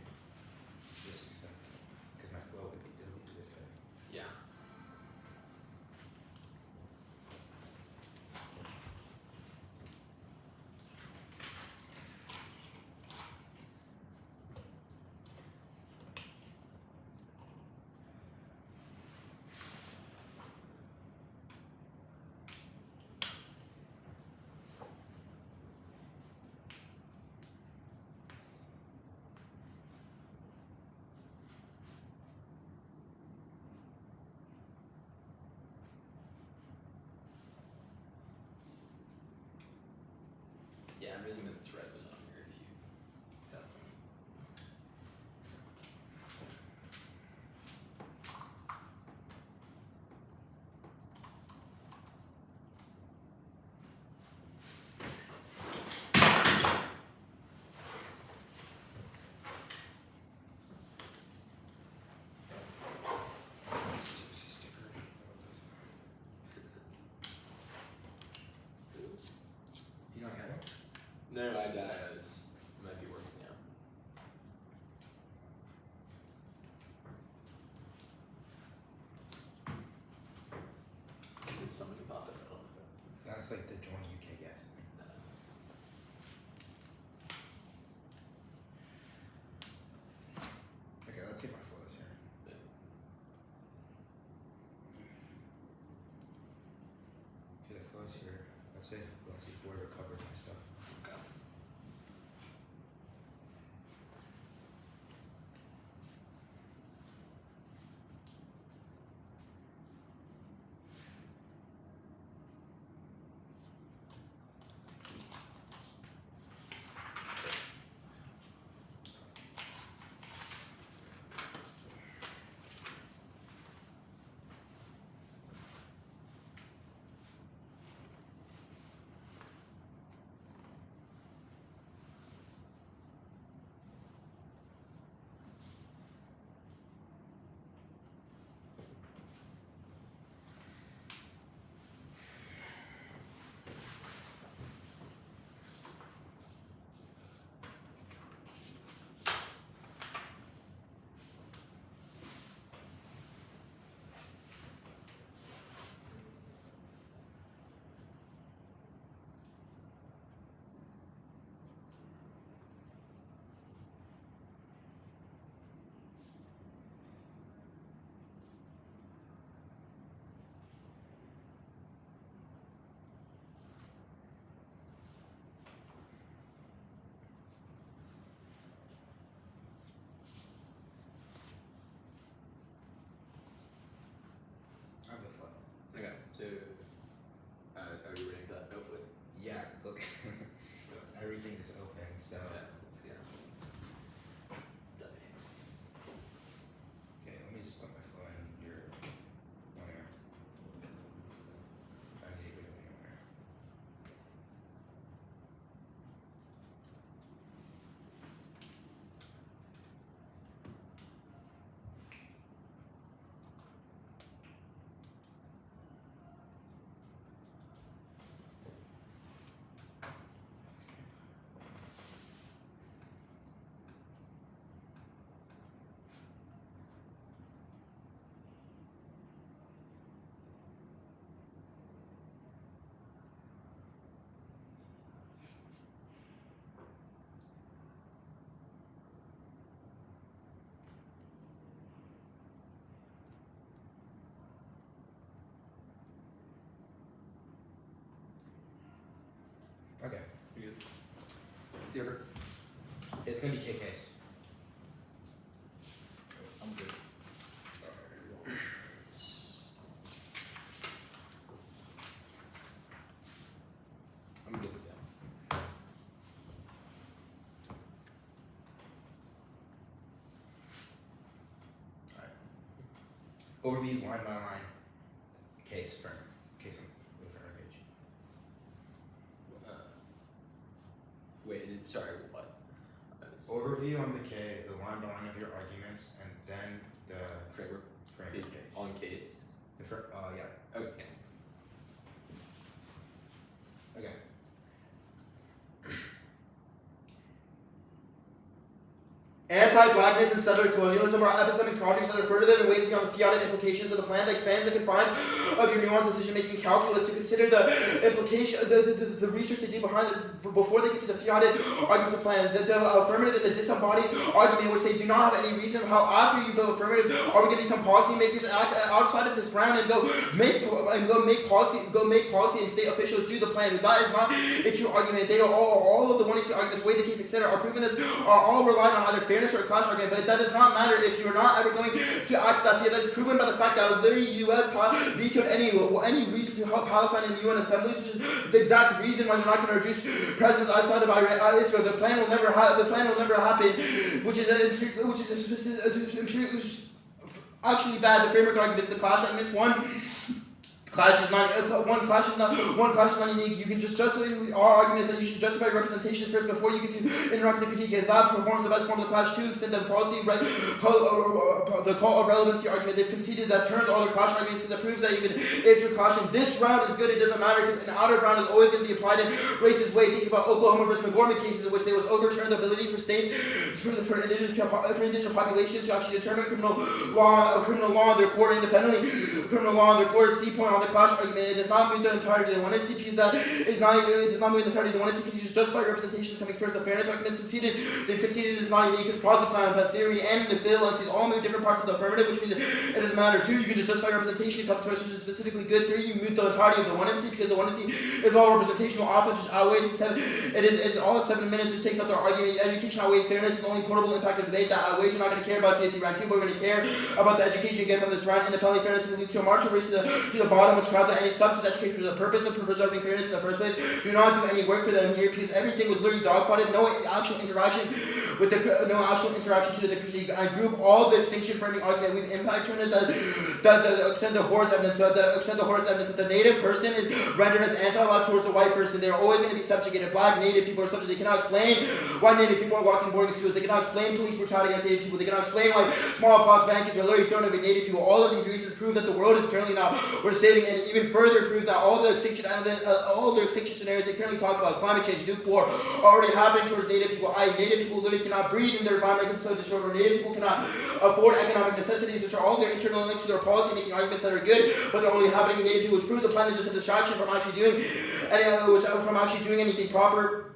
Just accept it. Because my flow would be deleted if I. Yeah. Yeah, everything that's red was on here if you got some. say let's see if whoever covered my stuff. Okay. I have the flow. Okay. So, are you ready for that notebook? Yeah, look. Everything is open, so. Yeah. Let's go. Done. Okay, let me just put my flow in your. Oh, yeah. I need to open your. Okay, You good? What's the order? it's gonna be KK's. I'm good. I'm good with that. Overview line by line. Case firm. Case on the front page. Wait, sorry, what? Overview on the K, the line by line of your arguments, and then the Framework framework page. on case. Yeah. Okay. Okay. Anti-blackness and settler colonialism are epistemic projects that are furthered in ways beyond the fiat implications of the plan that expands the confines of your nuanced decision-making calculus to consider the implication, the research they do behind it before they get to the fiat arguments of plan. The affirmative is a disembodied argument in which they do not have any reason how after you vote affirmative are we going to become policymakers outside of this round and go make policy and state officials do the plan. That is not a true argument. They are all of the 180 arguments, weigh the case, etc. are proven that are all relied on either fairness or a class argument, but that does not matter if you're not ever going to ask that fiat. That is proven by the fact that the U.S. vetoed any reason to help Palestine in the UN assemblies, which is the exact reason why they're not going to reduce presence outside of Israel. The plan will never happen, which is actually bad. The framework argument is the clash arguments. One clash is not unique. You can just justify our argument is that you should justify representations first before you get to interact with the critique. As that performs the best form of the clash. 2, extend the policy the call of relevancy argument. They've conceded that turns all their clash arguments because it proves that even if your clash in this round is good, it doesn't matter because an outer round is always going to be applied in racist way. Things about Oklahoma versus McGorman cases in which they was overturned the ability for states for indigenous populations to actually determine criminal law in their court independently. Criminal law in their court. C point on on the clash argument. It does not mean the entirety of the oneness because it does not mean the entirety of the oneness because just justified representations coming first. The fairness arguments conceded. They've conceded it is not unique. It's quasi-plan, past theory, and the phalanxes all move different parts of the affirmative, which means it doesn't matter. 2, you can just justify representation comes first, which is specifically good. 3, you mute the entirety of the oneness because the oneness is all representational offense, which outweighs the 7. It's all 7 minutes, which takes up their argument. Education outweighs fairness. It's only portable impact of debate that outweighs. We're not going to care about TSC round 2, but we're going to care about the education you get from this round. Independently, fairness leads to a march race to the bottom, which crowds out any substance education for the purpose of preserving fairness in the first place. Do not do any work for them here because everything was literally dogpotted. No actual interaction to the critique. I group all the extinction framing argument. We've impact turned it that extend the horse evidence. So the extend the horse evidence that the native person is rendered as anti-life towards the white person. They're always going to be subjugated. Black native people are subject. They cannot explain why native people are walking boarding schools. They cannot explain police brutality against native people. They cannot explain why smallpox vaccines are literally thrown over native people. All of these reasons prove that the world is currently now we're saving, and even further prove that all the extinction scenarios they currently talk about, climate change, nuke war, are already happening towards native people. Native people literally cannot breathe in their environment, so destroyed, or native people cannot afford economic necessities, which are all their internal links to their policy making arguments that are good, but they're only happening in native people, which proves the plan is just a distraction from actually doing anything proper.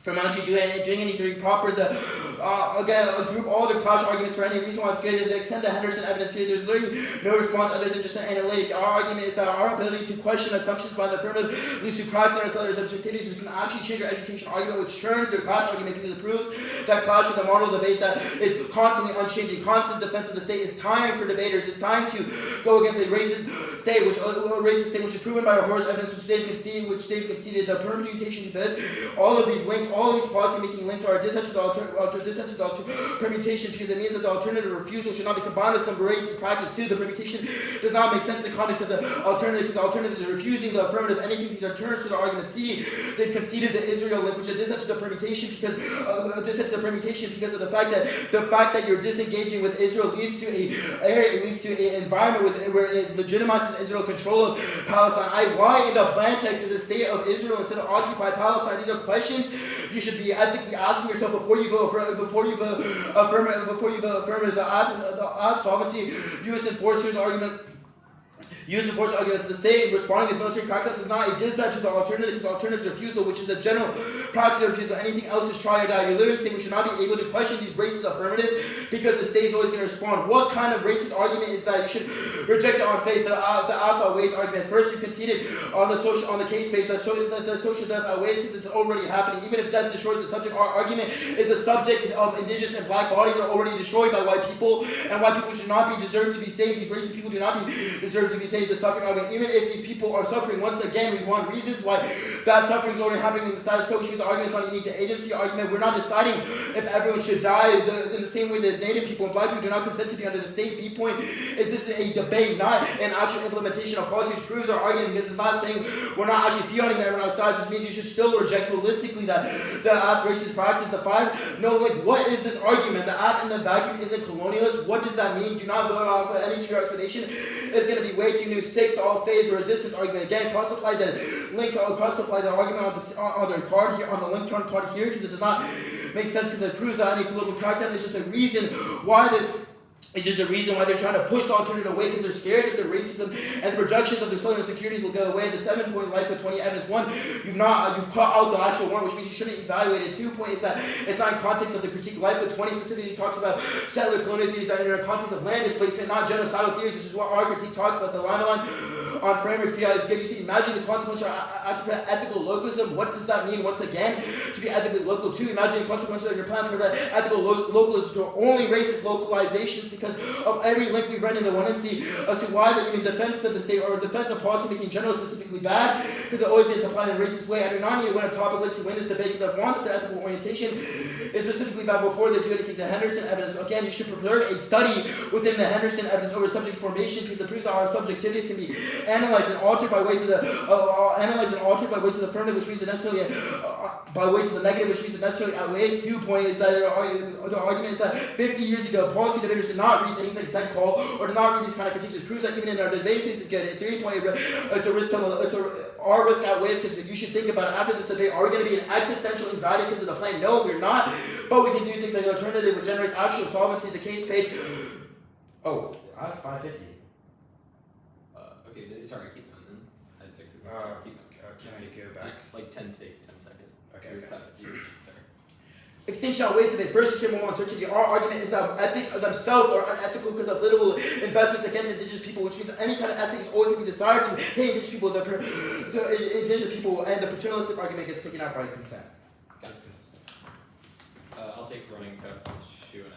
From actually doing anything proper, again, group all the clash arguments for any reason why it's good. They extend the Henderson evidence here. There's literally no response other than just an analytic. Our argument is that our ability to question assumptions by the affirmative leads to cracks in our sellers' objectivities, which can actually change your education argument, which turns their clash argument because it proves that clash of the model debate that is constantly unchanging. Constant defense of the state is tiring for debaters. It's time to go against a racist state, which is proven by our horrors evidence, which they've conceded. The permutation debate, all of these links. All these policy-making links are dissent to the permutation because it means that the alternative refusal should not be combined with some racist practice too. The permutation does not make sense in the context of the alternative because the alternative is refusing the affirmative. Anything these are turns to the argument C. They've conceded the Israel link, which is dissent to the permutation because of the fact that you're disengaging with Israel leads to an environment where it legitimizes Israel's control of Palestine. Why in the plan text is a state of Israel instead of occupied Palestine? These are questions you should be ethically asking yourself before you vote affirmative. The solvency U.S. enforcers argument. Used in force arguments, the state responding with military crackdowns is not a dissent to the alternative, because alternative refusal, which is a general practice of refusal. Anything else is try or die. You're literally saying we should not be able to question these racist affirmatives because the state is always going to respond. What kind of racist argument is that? You should reject it on face. The alpha ways argument. First, you conceded on the case page that the social death outweighs because it's already happening. Even if death destroys the subject, our argument is the subject of indigenous and black bodies are already destroyed by white people, and white people should not be deserved to be saved. These racist people do not deserve to be saved. The suffering argument, even if these people are suffering, once again, we want reasons why that suffering is already happening in the status quo, which means the argument is not unique to agency argument. We're not deciding if everyone should die in the same way that native people and black people do not consent to be under the state. B point is this is a debate, not an actual implementation of policy, which proves our argument because it's not saying we're not actually theorizing that everyone else dies, which means you should still reject holistically that the ass racist practice. The 5, no, like what is this argument? The app in the vacuum isn't colonialist. What does that mean? Do not vote off of any true explanation. It's going to be way too new. 6, the all phase resistance argument. Again, cross-apply the links, cross-apply the argument on the card here, on the link turn card here, because it does not make sense because it proves that any political crackdown is just a reason why they're trying to push the alternative away because they're scared that the racism and the projections of their southern insecurities will go away. The 7-point life with 20 evidence. 1, you've cut out the actual 1, which means you shouldn't evaluate it. 2 point is that it's not in context of the critique. Life with 20 specifically talks about settler colonial theories that are in the context of land displacement, not genocidal theories, which is what our critique talks about. The line on framework theory is good. You see, imagine the consequential attribute of ethical localism. What does that mean? Once again, to be ethically local. 2, imagine the consequences of your plan to prevent ethical localism to only racist localizations because of every link we've read in the 1 and C as to why the even defense of the state or defense of policy making in general specifically bad because it always gets applied in a racist way. I do not need to win a topic link to win this debate because I want that their ethical orientation is specifically bad before they do anything. The Henderson evidence. Again, you should prefer a study within the Henderson evidence over subject formation because it proves that our subjectivities can be analyzed and altered by ways of the affirmative, which means it necessarily by ways of the negative, which means it necessarily outweighs. 2 point is that the argument is that 50 years ago, policy debaters did not read things like setcol or did not read these kind of critiques. It proves that even in our debate space is good. At 3 point, our risk outweighs because you should think about it after this debate. Are we going to be in existential anxiety because of the plan? No, we're not. But we can do things like the alternative, which generates actual solvency. The case page. Oh, I have 550. Okay, sorry, keep going then. Keep Can I go back? like 10 seconds. Okay, Or okay. 5 years, sorry. Extinction outweighs the first to moral uncertainty. Our argument is that ethics of themselves are unethical because of political investments against indigenous people, which means any kind of ethics always will be desired to hate indigenous people. The indigenous people and the paternalistic argument gets taken out by consent. Got it. I'll take running coach, shoe, and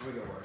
Here we go, Warren.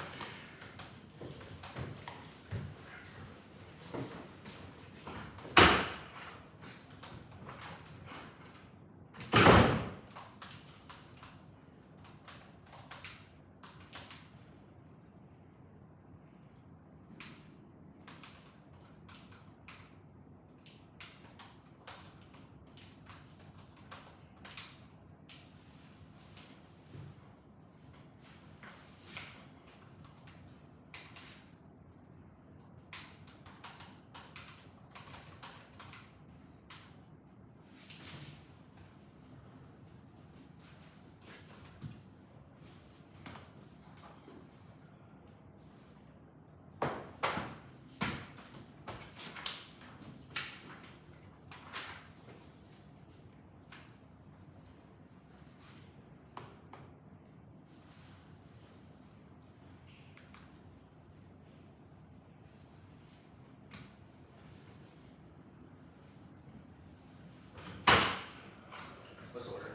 What's the order?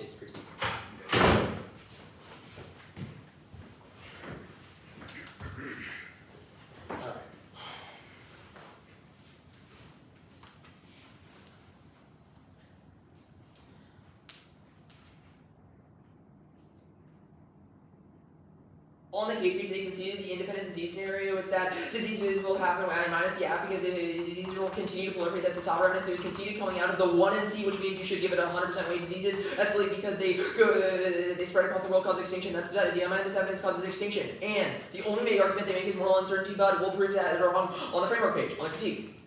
case critique. Alright. On the case we conceded the independent disease scenario, it's that diseases will happen minus the app because diseases will continue to proliferate. That's the sovereign evidence. It was conceded coming out of the 1 and C, which means you should give it 100% weight. Diseases escalate because they spread across the world, cause extinction. That's the idea. Minus evidence causes extinction. And the only big argument they make is moral uncertainty, but we'll prove that on the framework page, on the critique.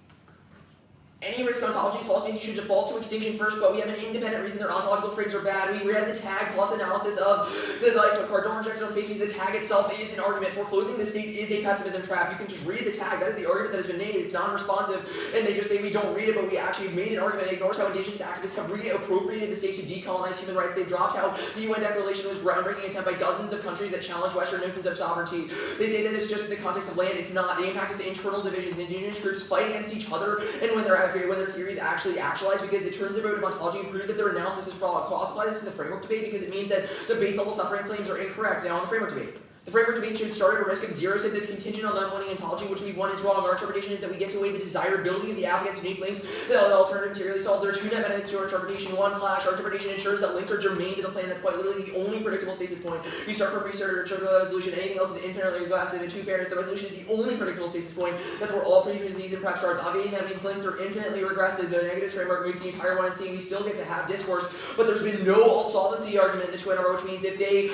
Any risk ontology is false means you should default to extinction first, but we have an independent reason their ontological frames are bad. We read the tag plus analysis of the life of Cardone rejected on face means the tag itself is an argument. Foreclosing the state is a pessimism trap. You can just read the tag. That is the argument that has been made. It's non-responsive, and they just say we don't read it, but we actually made an argument. It ignores how indigenous activists have reappropriated the state to decolonize human rights. They've dropped how the UN Declaration was a groundbreaking attempt by dozens of countries that challenge Western notions of sovereignty. They say that it's just in the context of land. It's not. The impact is internal divisions. Indigenous groups fight against each other, and when their theories actually actualize, because it turns their vote of ontology and proves that their analysis is flawed. I'll apply this to the framework debate because it means that the base level suffering claims are incorrect. Now on the framework debate. The framework debate should start at a risk of 0 since it's contingent on them winning ontology, which we've won is wrong. Our interpretation is that we get to weigh the desirability of the app against unique links that the alternative materially solves. There are 2 net benefits to our interpretation. 1, clash. Our interpretation ensures that links are germane to the plan. That's quite literally the only predictable stasis point. You start from research or trivial resolution. Anything else is infinitely regressive. And 2, fairness. The resolution is the only predictable stasis point. That's where all previous disease and prep starts. Obviating that means links are infinitely regressive. The negative framework moves the entire one and seeing we still get to have discourse, but there's been no alt solvency argument in the Twin R, which means if they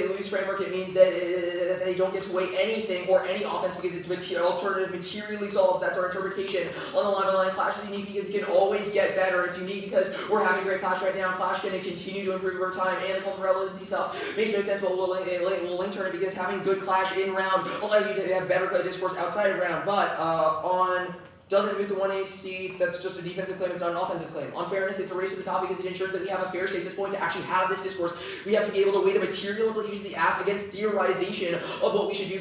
lose framework, it means that they don't get to weigh anything or any offense because its alternative materially solves. That's our interpretation. On the line, Clash is unique because it can always get better. It's unique because we're having great Clash right now. Clash can continue to improve over time, and the cult of relevancy stuff makes no sense, but we'll link turn it because having good Clash in round allows you to have better discourse outside of round. But on doesn't move the 1AC, that's just a defensive claim, it's not an offensive claim. On fairness, it's a race to the top because it ensures that we have a fair stasis point to actually have this discourse. We have to be able to weigh the material implications of the app against theorization of what we should do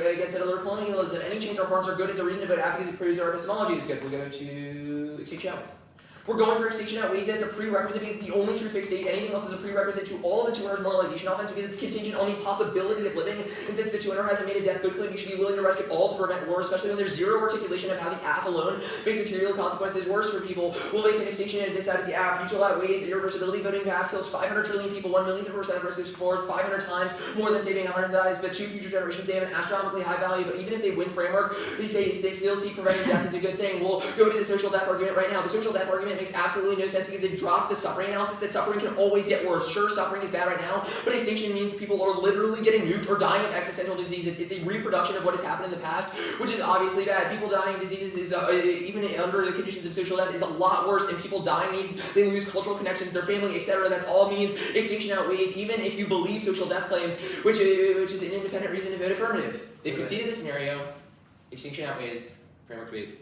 against settler colonialism. Any change or harms are good as a reason to vote app because it proves our epistemology is good. We'll go to extinction outways. We're going for extinction outways as a prerequisite because it's the only true fixed state. Anything else is a prerequisite to all of the 200 moralization offense because it's contingent on the possibility of living. And since the 200 hasn't made a death good claim, you should be willing to risk it all to prevent war, especially when there's 0 articulation of how the app alone makes material consequences worse for people. We'll make an extinction and diss out of the app. Mutual outweighs irreversibility. Voting half kills 500 trillion people. 1 millionth percent of risk is 500 times more than saving 100 lives. But 2 future generations, they have an astronomically high value. But even if they win framework, they still see preventing death as a good thing. We'll go to the social death argument right now. The social death argument makes absolutely no sense because they dropped the suffering analysis that suffering can always get worse. Sure, suffering is bad right now, but extinction means people are literally getting nuked or dying of existential diseases. It's a reproduction of what has happened in the past, which is obviously bad. People dying of diseases is, even under the conditions of social death, is a lot worse, and people dying means they lose cultural connections, their family, etc. That's all means extinction outweighs, even if you believe social death claims, which is an independent reason to vote affirmative. They've conceded this scenario, extinction outweighs, framework debate,